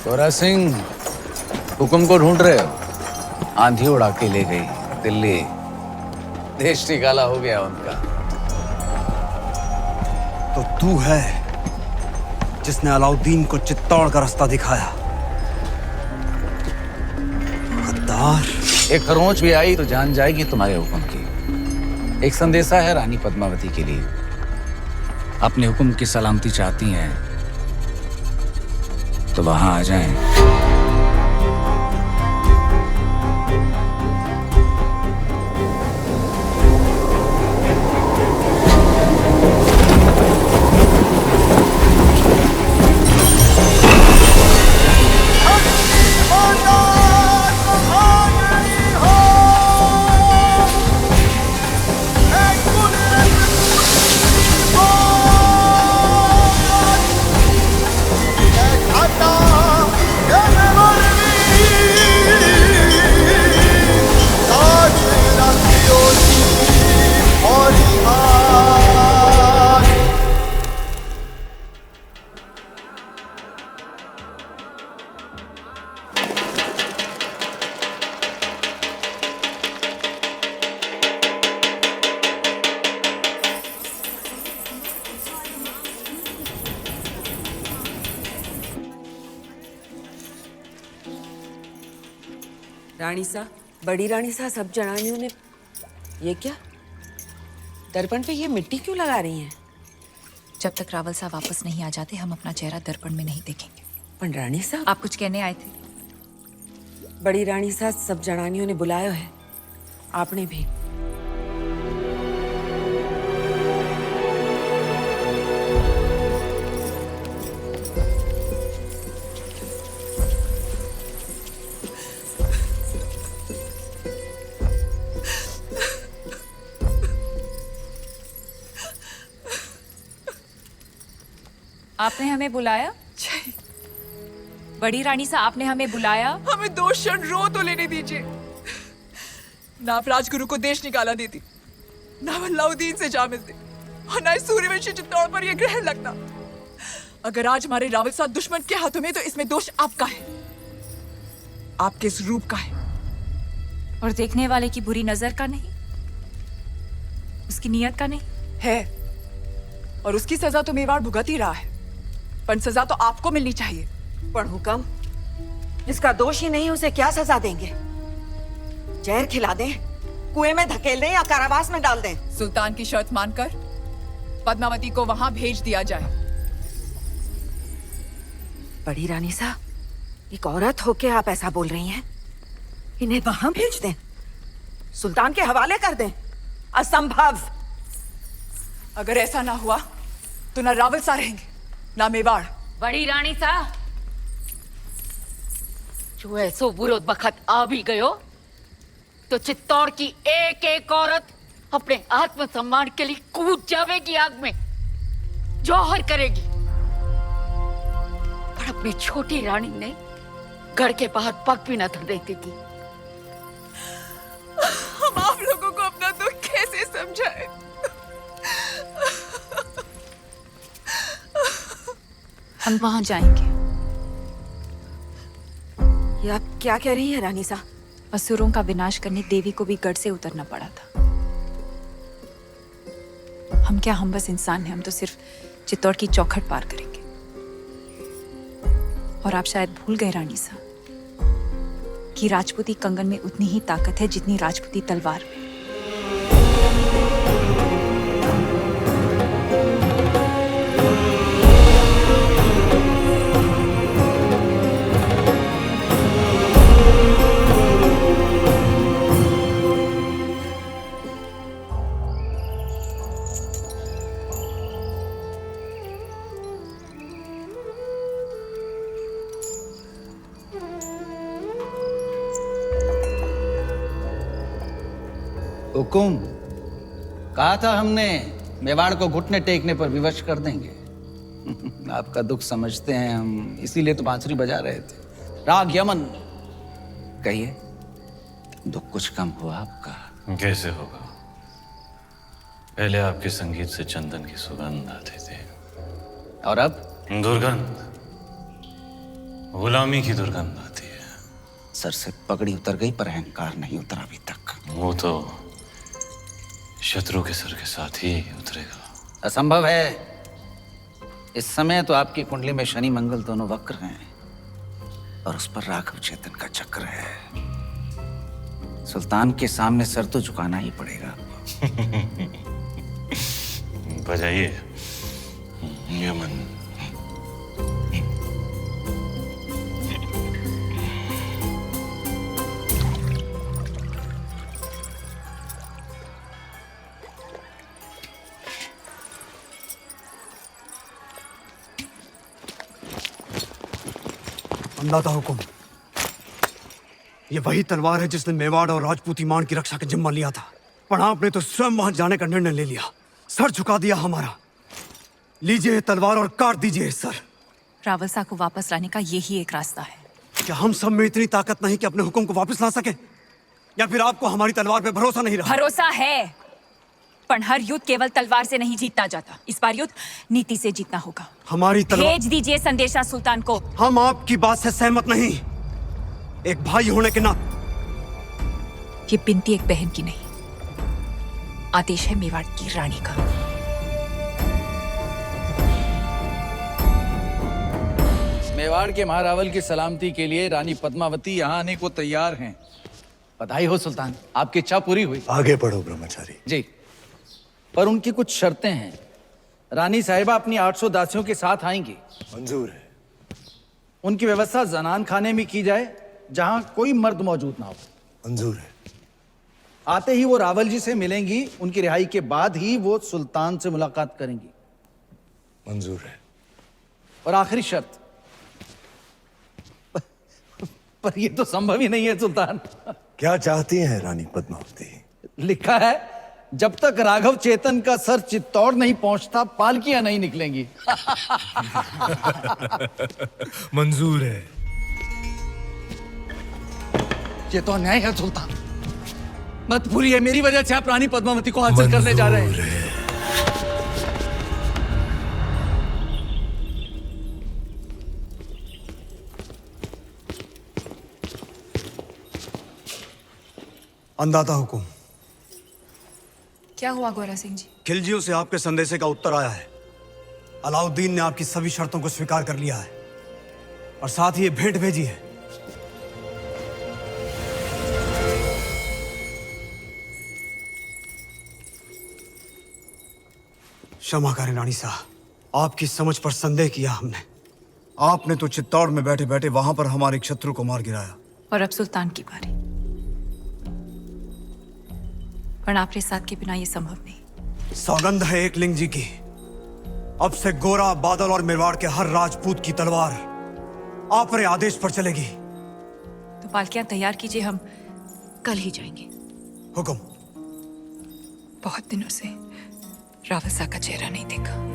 गोरा सिंह, हुक्म को ढूंढ रहे हो? आंधी उड़ा के ले गई दिल्ली, देश निकाला हो गया उनका। तो तू है जिसने अलाउद्दीन को चित्तौड़ का रास्ता दिखाया। गद्दार। एक खरोंच भी आई तो जान जाएगी तुम्हारे हुक्म की। एक संदेशा है रानी पद्मावती के लिए। अपने हुक्म की सलामती चाहती हैं तो वहां आ जाएं। रानी सा, बड़ी रानी सा, सब जनानियों ने ये क्या दर्पण पे ये मिट्टी क्यों लगा रही हैं? जब तक रावल साहब वापस नहीं आ जाते हम अपना चेहरा दर्पण में नहीं देखेंगे। पर रानी सा, आप कुछ कहने आए थे? बड़ी रानी सा, सब जनानियों ने बुलाया है, आपने भी। आपने हमें बुलाया? बड़ी रानी सा, आपने हमें बुलाया? हमें 2 क्षण रो तो लेने दीजिए। ना आप राजगुरु को देश निकाला देती, ना अलाउद्दीन से जा मिलते, और ना इस सूर्यवंशी चित्तौड़ पर यह ग्रहण लगता। अगर आज हमारे रावल साहब दुश्मन के हाथों में, तो इसमें दोष आपका है, आपके इस रूप का है। और देखने वाले की बुरी नजर का नहीं, उसकी नियत का नहीं है। और उसकी सजा तो मेवाड़ भुगत ही रहा है, पर सजा तो आपको मिलनी चाहिए। पर हुक्म, जिसका दोष ही नहीं उसे क्या सजा देंगे? जहर खिला दें, कुएं में धकेल दें या कारावास में डाल दें? सुल्तान की शर्त मानकर पद्मावती को वहां भेज दिया जाए। बड़ी रानी सा, एक औरत होके आप ऐसा बोल रही हैं? इन्हें वहां भेज दें, सुल्तान के हवाले कर दें? असंभव। अगर ऐसा ना हुआ तो ना रावल सा रहेंगे, ना मेवाड़। बड़ी रानी सा, जो ऐसो बुरो बखत आ भी गयो तो चित्तौड़ की एक एक औरत अपने आत्मसम्मान के लिए कूद जावेगी आग में, जौहर करेगी। पर अपनी छोटी रानी ने घर के बाहर पग भी न धरने देती। हम आप लोगों को अपना दुख कैसे समझाएं? हम वहां जाएंगे। ये आप क्या कह रही हैं रानी सा? असुरों का विनाश करने देवी को भी गढ़ से उतरना पड़ा था। हम क्या, हम बस इंसान हैं, हम तो सिर्फ चित्तौड़ की चौखट पार करेंगे। और आप शायद भूल गए रानी सा कि राजपूती कंगन में उतनी ही ताकत है जितनी राजपूती तलवार में। हुकुम, कहा था हमने मेवाड़ को घुटने टेकने पर विवश कर देंगे। आपका दुख समझते हैं हम, इसीलिए तो बांसुरी बजा रहे थे। राग यमन, कहिए दुख कुछ कम हुआ आपका? कैसे होगा? पहले आपके संगीत से चंदन की सुगंध आती थी, और अब दुर्गंध। गुलामी की दुर्गंध आती है। सर से पगड़ी उतर गई पर अहंकार नहीं उतरा अभी तक। वो तो शत्रु के सर के साथ ही उतरेगा। असंभव है। इस समय तो आपकी कुंडली में शनि मंगल दोनों वक्र हैं और उस पर राघव चेतन का चक्र है। सुल्तान के सामने सर तो झुकाना ही पड़ेगा। बजाइए यमन। अंदाता हुकुम, ये वही तलवार है जिसने मेवाड़ और राजपूती मान की रक्षा का जिम्मा लिया था, पर आपने तो स्वयं वहां जाने का निर्णय ले लिया, सर झुका दिया हमारा। लीजिए ये तलवार और काट दीजिए सर। रावलसा को वापस लाने का यही एक रास्ता है। क्या हम सब में इतनी ताकत नहीं कि अपने हुक्म को वापस ला सके? या फिर आपको हमारी तलवार पे भरोसा नहीं रहा? भरोसा है, पर हर युद्ध केवल तलवार से नहीं जीता जाता। इस बार युद्ध नीति से जीतना होगा। हमारी तलवार। भेज दीजिए संदेशा सुल्तान को। हम आपकी बात से सहमत नहीं। एक भाई होने के नाते। ये बिनती एक बहन की नहीं, आदेश है मेवाड़ की रानी का। मेवाड़ के महारावल की सलामती के लिए रानी पद्मावती यहाँ आने को तैयार हैं। बधाई हो सुल्तान, आपकी इच्छा पूरी हुई। आगे बढ़ो ब्रह्मचारी। जी, पर उनकी कुछ शर्तें हैं। रानी साहिबा अपनी 800 दासियों के साथ आएंगी। मंजूर है। उनकी व्यवस्था जनान खाने में की जाए जहां कोई मर्द मौजूद ना हो। मंजूर है। आते ही वो रावल जी से मिलेंगी। उनकी रिहाई के बाद ही वो सुल्तान से मुलाकात करेंगी। मंजूर है। और आखिरी शर्त, पर ये तो संभव ही नहीं है सुल्तान। क्या चाहती हैं रानी पद्मावती? लिखा है जब तक राघव चेतन का सर चित्तौड़ नहीं पहुंचता पालकियां नहीं निकलेंगी। मंजूर है। ये तो अन्याय है सुल्तान। मत भूलिए मेरी वजह से आप रानी पद्मावती को हासिल करने जा रहे हैं। अंदाता हुकुम, क्या हुआ गोरा सिंह जी? खिलजियों से आपके संदेशे का उत्तर आया है। अलाउद्दीन ने आपकी सभी शर्तों को स्वीकार कर लिया है और साथ ही ये भेंट भेजी है। क्षमा करें रानी साहब, आपकी समझ पर संदेह किया हमने। आपने तो चित्तौड़ में बैठे बैठे वहां पर हमारे एक शत्रु को मार गिराया। और अब सुल्तान की बारी। पर आपके साथ के बिना ये संभव नहीं। सौगंध है एक लिंग जी की, अब से गोरा, बादल और मेवाड़ के हर राजपूत की तलवार आप रे आदेश पर चलेगी। तो पालकियां तैयार कीजिए, हम कल ही जाएंगे। हुक्म। बहुत दिनों से रावलसा का चेहरा नहीं देखा।